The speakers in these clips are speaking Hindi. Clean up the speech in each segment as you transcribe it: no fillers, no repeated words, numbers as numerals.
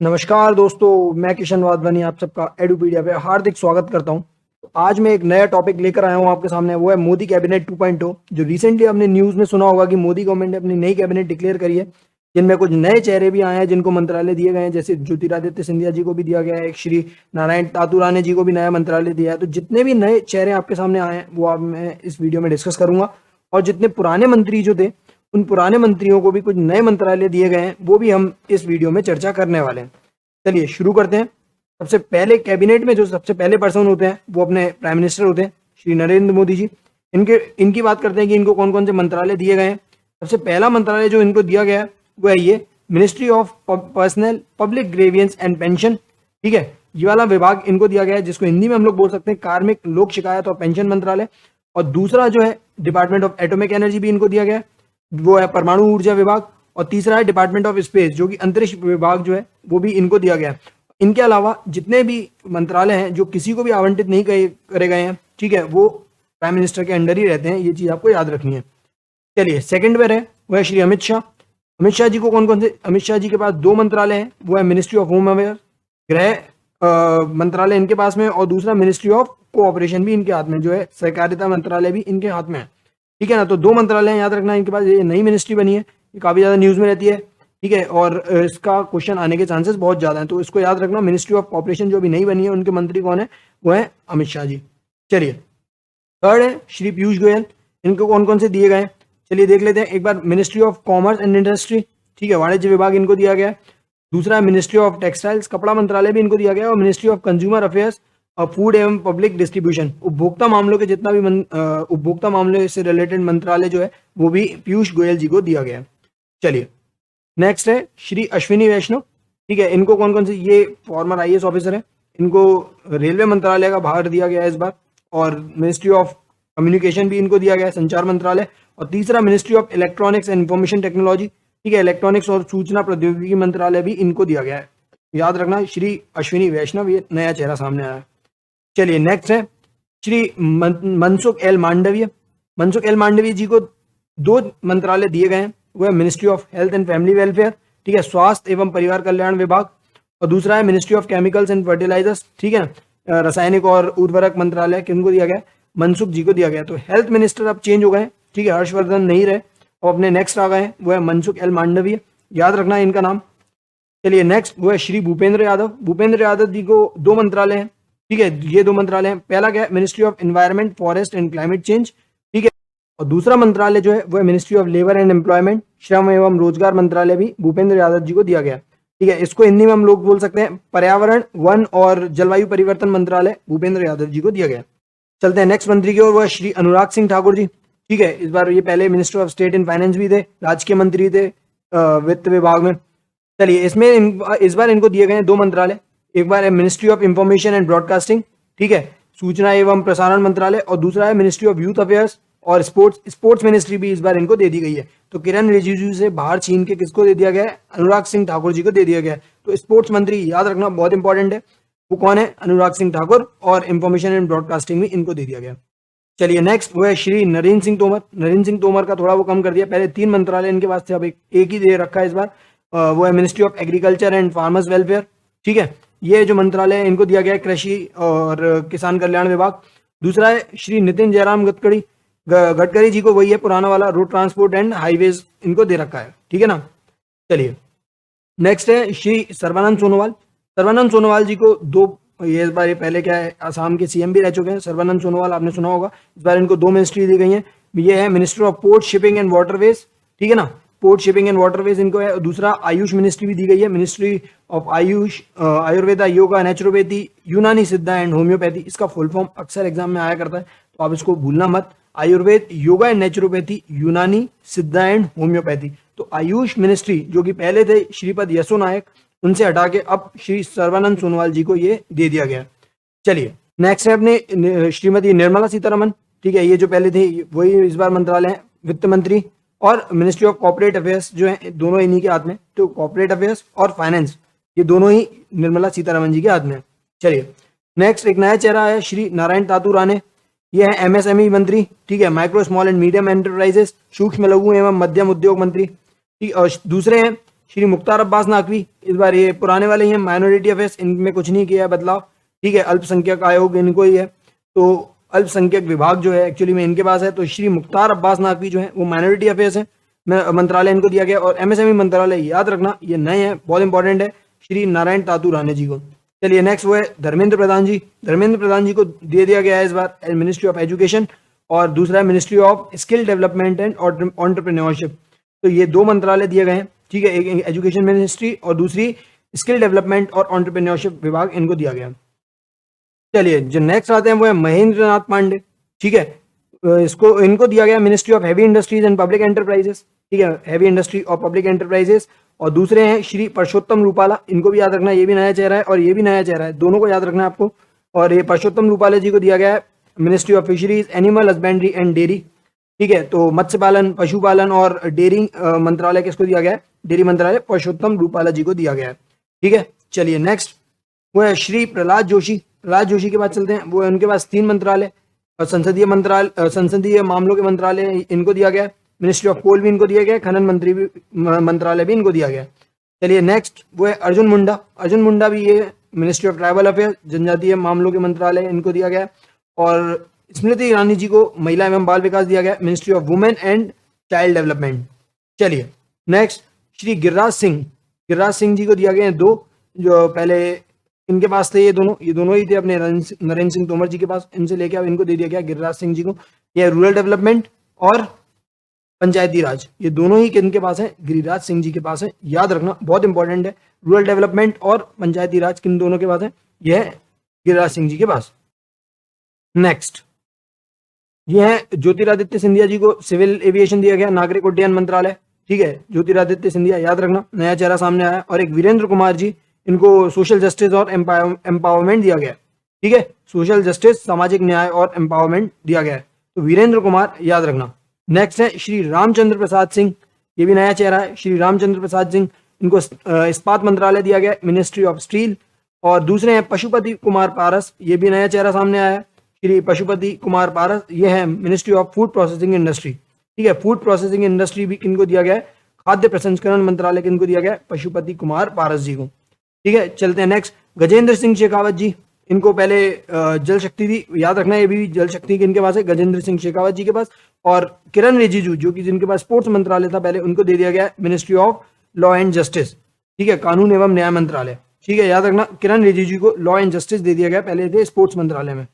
नमस्कार दोस्तों, मैं किशन वाधवानी आप सबका एडुपीडिया पे हार्दिक स्वागत करता हूं। तो आज मैं एक नया टॉपिक लेकर आया हूं आपके सामने। वो है मोदी कैबिनेट 2.0। जो रिसेंटली हमने न्यूज़ में सुना होगा कि मोदी गवर्नमेंट ने अपनी नई कैबिनेट डिक्लेयर करी है, जिनमें कुछ नए चेहरे भी आए हैं जिनको मंत्रालय दिए गए हैं। जैसे ज्योतिरादित्य सिंधिया जी को भी दिया गया है, एक श्री नारायण तातुराने जी को भी नया मंत्रालय दिया है। तो जितने भी नए चेहरे आपके सामने आए हैं वो आप मैं इस वीडियो में डिस्कस करूंगा, और जितने पुराने मंत्री जो थे उन पुराने मंत्रियों को भी कुछ नए मंत्रालय दिए गए हैं वो भी हम इस वीडियो में चर्चा करने वाले हैं। चलिए शुरू करते हैं। सबसे पहले कैबिनेट में जो सबसे पहले पर्सन होते हैं वो अपने प्राइम मिनिस्टर होते हैं, श्री नरेंद्र मोदी जी। इनकी बात करते हैं कि इनको कौन कौन से मंत्रालय दिए गए हैं। सबसे पहला मंत्रालय जो इनको दिया गया है वो है ये ministry of personnel public grievance and pension. ठीक है, ये वाला विभाग इनको दिया गया है, जिसको हिंदी में हम लोग बोल सकते हैं कार्मिक लोक शिकायत और पेंशन मंत्रालय। और दूसरा जो है डिपार्टमेंट ऑफ एटॉमिक एनर्जी भी इनको दिया गया है, वो है परमाणु ऊर्जा विभाग। और तीसरा है डिपार्टमेंट ऑफ स्पेस, जो कि अंतरिक्ष विभाग जो है वो भी इनको दिया गया है। इनके अलावा जितने भी मंत्रालय हैं जो किसी को भी आवंटित नहीं करे गए हैं, ठीक है, वो प्राइम मिनिस्टर के अंडर ही रहते हैं। ये चीज आपको याद रखनी है। चलिए सेकंड पे है वो है श्री अमित शाह। अमित शाह जी को कौन कौन से, अमित शाह जी के पास दो मंत्रालय हैं। वो है मिनिस्ट्री ऑफ होम अफेयर, गृह मंत्रालय इनके पास में, और दूसरा मिनिस्ट्री ऑफ कोऑपरेशन भी इनके हाथ में, जो है सहकारिता मंत्रालय भी इनके हाथ में है। ठीक है ना, तो दो मंत्रालय याद रखना इनके पास। ये नई मिनिस्ट्री बनी है, ये काफी ज्यादा न्यूज में रहती है। ठीक है, और इसका क्वेश्चन आने के चांसेस बहुत ज्यादा हैं, तो इसको याद रखना। मिनिस्ट्री ऑफ कॉपरेशन जो अभी नई बनी है उनके मंत्री कौन है, वो है अमित शाह जी। चलिए थर्ड है श्री पीयूष गोयल। इनको कौन कौन से दिए गए हैं चलिए देख लेते हैं एक बार। Ministry of Commerce and Industry, ठीक है, वाणिज्य विभाग इनको दिया गया है। दूसरा है मिनिस्ट्री ऑफ टेक्सटाइल्स, कपड़ा मंत्रालय भी इनको दिया गया है। और मिनिस्ट्री ऑफ कंज्यूमर अफेयर्स और फूड एवं पब्लिक डिस्ट्रीब्यूशन, उपभोक्ता मामलों के जितना भी उपभोक्ता मामले से रिलेटेड मंत्रालय जो है वो भी पीयूष गोयल जी को दिया गया है। चलिए नेक्स्ट है श्री अश्विनी वैष्णव। ठीक है, इनको कौन कौन से, ये फॉर्मर आईएएस ऑफिसर है, इनको रेलवे मंत्रालय का भार दिया गया है इस बार। और मिनिस्ट्री ऑफ कम्युनिकेशन भी इनको दिया गया है, संचार मंत्रालय। और तीसरा ministry of electronics and information technology, ठीक है, इलेक्ट्रॉनिक्स और सूचना प्रौद्योगिकी मंत्रालय भी इनको दिया गया है। याद रखना श्री अश्विनी वैष्णव, ये नया चेहरा सामने आया है। चलिए नेक्स्ट है श्री मनसुख एल मांडविय। मनसुख एल मांडविय जी को दो मंत्रालय दिए गए हैं। वो है ministry of health and family welfare, ठीक है, स्वास्थ्य एवं परिवार कल्याण विभाग। और दूसरा है ministry of chemicals and fertilizers, ठीक है, रासायनिक और उर्वरक मंत्रालय किनको दिया गया, मनसुख जी को दिया गया। तो हेल्थ मिनिस्टर अब चेंज हो गए, ठीक है, हर्षवर्धन नहीं रहे और अपने नेक्स्ट आ गए, वो है मनसुख एल मांडविय। याद रखना है इनका नाम। चलिए नेक्स्ट वो है श्री भूपेंद्र यादव। भूपेंद्र यादव जी को दो मंत्रालय हैं, ठीक है, ये दो मंत्रालय हैं। पहला क्या है, ministry of environment forest and climate change, ठीक है। और दूसरा मंत्रालय जो है वो है ministry of labour and employment, श्रम एवं रोजगार मंत्रालय भी भूपेंद्र यादव जी को दिया गया। ठीक है, इसको हिंदी में हम लोग बोल सकते हैं पर्यावरण वन और जलवायु परिवर्तन मंत्रालय भूपेंद्र यादव जी को दिया गया। चलते हैं नेक्स्ट मंत्री की ओर, वो है श्री अनुराग सिंह ठाकुर जी। ठीक है, इस बार ये पहले minister of state in finance भी थे, राजकीय मंत्री थे वित्त विभाग में। चलिए इसमें इस बार इनको दिए गए हैं दो मंत्रालय। एक बार है ministry of information and broadcasting, ठीक है, सूचना एवं प्रसारण मंत्रालय। और दूसरा है मिनिस्ट्री ऑफ यूथ अफेयर्स और स्पोर्ट्स मिनिस्ट्री भी इस बार इनको दे दी गई है। तो किरण रिजिजू से बाहर छीन के किसको दे दिया गया है, अनुराग सिंह ठाकुर जी को दे दिया गया है। तो स्पोर्ट्स मंत्री याद रखना बहुत इंपॉर्टेंट है, वो कौन है, अनुराग सिंह ठाकुर। और इंफॉर्मेशन एंड ब्रॉडकास्टिंग भी इनको दे दिया गया। चलिए नेक्स्ट वो है श्री नरेंद्र सिंह तोमर। नरेंद्र सिंह तोमर का थोड़ा वो कम कर दिया, पहले तीन मंत्रालय इनके पास थे, अब एक ही दे रखा है इस बार। वो है ministry of agriculture and farmers welfare, ठीक है, ये जो मंत्रालय है इनको दिया गया है कृषि और किसान कल्याण विभाग। दूसरा है श्री नितिन जयराम गडकरी जी को, वही है पुराना वाला, रोड ट्रांसपोर्ट एंड हाईवेज इनको दे रखा है, ठीक है ना। चलिए नेक्स्ट है श्री सर्बानंद सोनोवाल। सर्बानंद सोनोवाल जी को दो, ये इस बार ये पहले क्या है असम के सीएम भी रह चुके हैं सर्बानंद सोनोवाल, आपने सुना होगा। इस बार इनको दो मिनिस्ट्री दी गई है, ये है minister of port shipping and waterways, ठीक है ना, पोर्ट शिपिंग एंड वाटरवेज इनको है। दूसरा आयुष मिनिस्ट्री भी दी गई है, ministry of Ayush, Ayurveda, yoga, naturopathy, यूनानी सिद्धा एंड होम्योपैथी। इसका फुल फॉर्म अक्सर एग्जाम में आया करता है, तो आप इसको भूलना मत। आयुर्वेद, योगा एंड नेचुरोपैथी, यूनानी सिद्धा एंड होम्योपैथी। तो आयुष मिनिस्ट्री जो कि पहले थे श्रीपद यसो नायक, उनसे हटा के अब श्री सर्बानंद सोनोवाल जी को ये दे दिया गया। चलिए नेक्स्ट है अपने श्रीमती निर्मला सीतारमन, ठीक है, ये जो पहले थी वही इस बार मंत्रालय है, वित्त मंत्री। और मिनिस्ट्री ऑफ कॉर्पोरेट अफेयर्स जो है दोनों इन्हीं के हाथ में, तो कॉर्पोरेट अफेयर्स और फाइनेंस ये दोनों ही निर्मला सीतारमन जी के हाथ में। चलिए नेक्स्ट एक नया चेहरा है श्री नारायण तातुराने, ये है एमएसएमई मंत्री, ठीक है, micro small and medium enterprises, सूक्ष्म लघु एवं मध्यम उद्योग मंत्री। ठीक, और दूसरे हैं श्री मुख्तार अब्बास नकवी, इस बार ये पुराने वाले ही हैं, माइनॉरिटी अफेयर्स, इनमें कुछ नहीं किया है बदलाव, ठीक है। अल्पसंख्यक आयोग इनको ही है, तो अल्पसंख्यक विभाग जो है एक्चुअली में इनके पास है। तो श्री मुख्तार अब्बास नकवी जो है वो माइनॉरिटी अफेयर्स है, मंत्रालय इनको दिया गया। और एमएसएमई मंत्रालय याद रखना ये नए हैं, बहुत इंपॉर्टेंट है, श्री नारायण तातू राणे जी को। चलिए नेक्स्ट वो है धर्मेंद्र प्रधान जी। धर्मेंद्र प्रधान जी को दे दिया गया है इस बार मिनिस्ट्री ऑफ एजुकेशन, और दूसरा है ministry of skill development and entrepreneurship. तो ये दो मंत्रालय दिए गए हैं, ठीक है, एक एजुकेशन मिनिस्ट्री और दूसरी स्किल डेवलपमेंट और एंटरप्रेन्योरशिप विभाग इनको दिया गया। चलिए जो नेक्स्ट आते हैं वो है महेंद्र नाथ पांडे, ठीक है, इसको इनको दिया गया ministry of heavy industries and public enterprises, ठीक है, हैवी इंडस्ट्री और पब्लिक एंटरप्राइजेस। और दूसरे हैं श्री परषोत्तम रूपाला, इनको भी याद रखना, ये भी नया चेहरा है और ये भी नया चेहरा है, दोनों को याद रखना है आपको। और ये परषोत्तम रूपाला जी को दिया गया है ministry of fisheries, animal husbandry and dairy, ठीक है। तो मत्स्य पालन, पशुपालन और डेयरी मंत्रालय किसको दिया गया है, डेयरी मंत्रालय परषोत्तम रूपाला जी को दिया गया है, ठीक है। चलिए नेक्स्ट वो है श्री प्रहलाद जोशी। प्रहलाद जोशी के बाद चलते हैं, वो उनके पास 3 मंत्रालय और संसदीय मामलों के मंत्रालय इनको दिया गया है, मिनिस्ट्री ऑफ कोल भी इनको दिया गया है, खनन मंत्री भी मंत्रालय भी इनको दिया गया है। चलिए नेक्स्ट वो है अर्जुन मुंडा। अर्जुन मुंडा भी ये मिनिस्ट्री ऑफ ट्राइबल अफेयर, जनजातीय मामलों के मंत्रालय इनको दिया गया है। और स्मृति ईरानी जी को महिला एवं बाल विकास दिया गया, ministry of women and child development. चलिए नेक्स्ट श्री गिरिराज सिंह जी को दिया गया है 2, जो पहले इनके पास थे, ये दोनों ही थे अपने नरेंद्र सिंह तोमर जी के पास, इनसे लेके अब इनको दे दिया गया गिरिराज सिंह जी को। ये रूरल डेवलपमेंट और पंचायती राज, ये दोनों ही किनके पास है, गिरिराज सिंह जी के पास है, याद रखना बहुत इंपॉर्टेंट है। रूरल डेवलपमेंट और पंचायती राज किन दोनों के पास है, यह है गिरिराज सिंह जी के पास। नेक्स्ट ये है ज्योतिरादित्य सिंधिया जी को सिविल एविएशन दिया गया, नागरिक उड्डयन मंत्रालय, ठीक है। ज्योतिरादित्य सिंधिया याद रखना, नया चेहरा सामने आया। और एक वीरेंद्र कुमार जी, इनको सोशल जस्टिस और एम्पावरमेंट दिया गया, ठीक है, सोशल जस्टिस, सामाजिक न्याय और एम्पावरमेंट दिया गया है, तो वीरेंद्र कुमार याद रखना। नेक्स्ट है श्री रामचंद्र प्रसाद सिंह, ये भी नया चेहरा है, श्री रामचंद्र प्रसाद सिंह, इनको इस्पात मंत्रालय दिया गया, मिनिस्ट्री ऑफ स्टील। और दूसरे हैं पशुपति कुमार पारस, ये भी नया चेहरा सामने आया है, श्री पशुपति कुमार पारस, ये है ministry of food processing industry, ठीक है। फूड प्रोसेसिंग इंडस्ट्री भी किनको दिया गया है, खाद्य प्रसंस्करण मंत्रालय किनको दिया गया है, पशुपति कुमार पारस जी को, ठीक है। चलते हैं नेक्स्ट, गजेंद्र सिंह शेखावत जी, इनको पहले जल शक्ति थी, याद रखना, ये भी जल शक्ति किनके पास है, गजेंद्र सिंह शेखावत जी के पास। और किरण रिजिजू जो कि जिनके पास स्पोर्ट्स मंत्रालय था पहले, उनको दे दिया गया है ministry of law and justice, ठीक है, कानून एवं न्याय मंत्रालय, ठीक है, याद रखना। किरण रिजिजू को लॉ एंड जस्टिस दे दिया गया, पहले थे स्पोर्ट्स मंत्रालय में।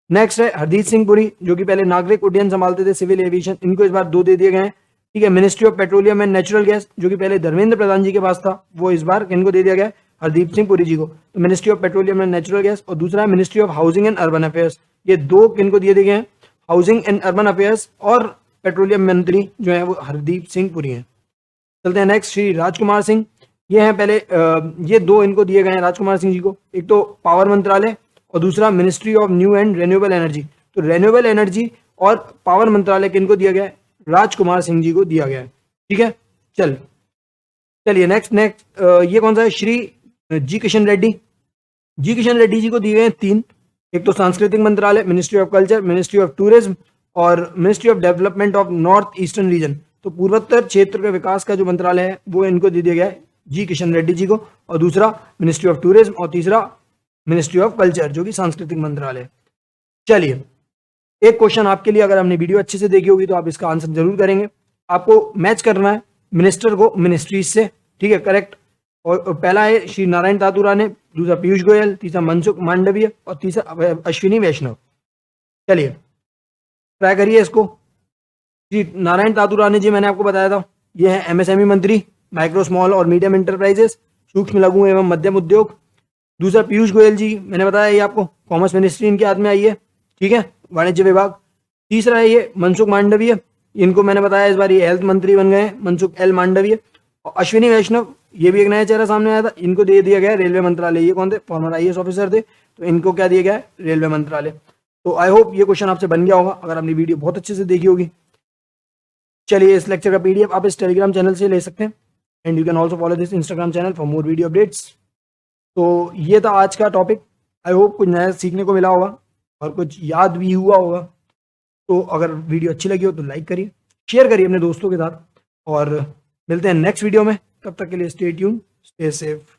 नेक्स्ट है हरदीप सिंह पुरी, जो कि पहले नागरिक उड्डयन संभालते थे, सिविल एविएशन, इनको इस बार 2 दे दिए गए हैं, ठीक है। Ministry of petroleum and natural gas, जो कि पहले धर्मेंद्र प्रधान जी के पास था, वो इस बार किनको दे दिया गया, हरदीप सिंह पुरी जी को। तो ministry of petroleum and natural gas. और दूसरा है ministry of housing and urban affairs, ये 2 किनको दिए गए हैं, हाउसिंग एंड अर्बन अफेयर्स और पेट्रोलियम मंत्री जो है वो हरदीप सिंह पुरी हैं। चलते हैं नेक्स्ट, श्री राजकुमार सिंह, ये हैं पहले ये 2 इनको दिए गए हैं राजकुमार सिंह जी को, एक तो पावर मंत्रालय और दूसरा ministry of new and renewable energy. तो रेन्यूएबल एनर्जी और पावर मंत्रालय किनको दिया गया है, राजकुमार सिंह जी को दिया गया है, ठीक है। चलिए नेक्स्ट ये कौन सा है, श्री जी किशन रेड्डी जी को दिए गए हैं 3, एक तो सांस्कृतिक मंत्रालय, Ministry of Culture, Ministry of Tourism और Ministry of Development of North Eastern Region. तो पूर्वोत्तर क्षेत्र के विकास का जो मंत्रालय है वो इनको दे दिया गया है जी किशन रेड्डी जी को, और दूसरा मिनिस्ट्री ऑफ टूरिज्म और तीसरा मिनिस्ट्री ऑफ कल्चर जो कि सांस्कृतिक मंत्रालय। चलिए एक क्वेश्चन आपके लिए, अगर हमने वीडियो अच्छे से देखी होगी तो आप इसका आंसर जरूर करेंगे। आपको मैच करना है मिनिस्टर को मिनिस्ट्रीज से, ठीक है, करेक्ट। और पहला है श्री नारायण तातू राणे, दूसरा पीयूष गोयल, तीसरा मनसुख मांडविय और तीसरा अश्विनी वैष्णव। चलिए ट्राई करिए इसको। जी नारायण तातू राणे जी मैंने आपको बताया था, ये है एमएसएमई मंत्री, माइक्रो स्मॉल और मीडियम एंटरप्राइजेस, सूक्ष्म लघु एवं मध्यम उद्योग। दूसरा पीयूष गोयल जी मैंने बताया ये आपको, कॉमर्स मिनिस्ट्री इनके हाथ में आई है, ठीक है, वाणिज्य विभाग। तीसरा है ये मनसुख मांडविय, इनको मैंने बताया इस बार ये हेल्थ मंत्री बन गए हैं, मनसुख एल मांडविय। और अश्विनी वैष्णव, ये भी एक नया चेहरा सामने आया था, इनको दे दिया गया रेलवे मंत्रालय। ये कौन थे, फॉर्मर आईएएस ऑफिसर थे, तो इनको क्या दिया गया है, रेलवे मंत्रालय। तो आई होप ये क्वेश्चन आपसे बन गया होगा अगर आपने वीडियो बहुत अच्छे से देखी होगी। चलिए इस लेक्चर का पीडीएफ आप इस टेलीग्राम चैनल से ले सकते हैं, and you can also follow this Instagram channel for more video updates. तो ये था आज का टॉपिक, आई होप कुछ नया सीखने को मिला होगा और कुछ याद भी हुआ होगा। तो अगर वीडियो अच्छी लगी हो तो लाइक करिए, शेयर करिए अपने दोस्तों के साथ, और मिलते हैं नेक्स्ट वीडियो में। तब तक के लिए स्टे ट्यून, स्टे सेफ।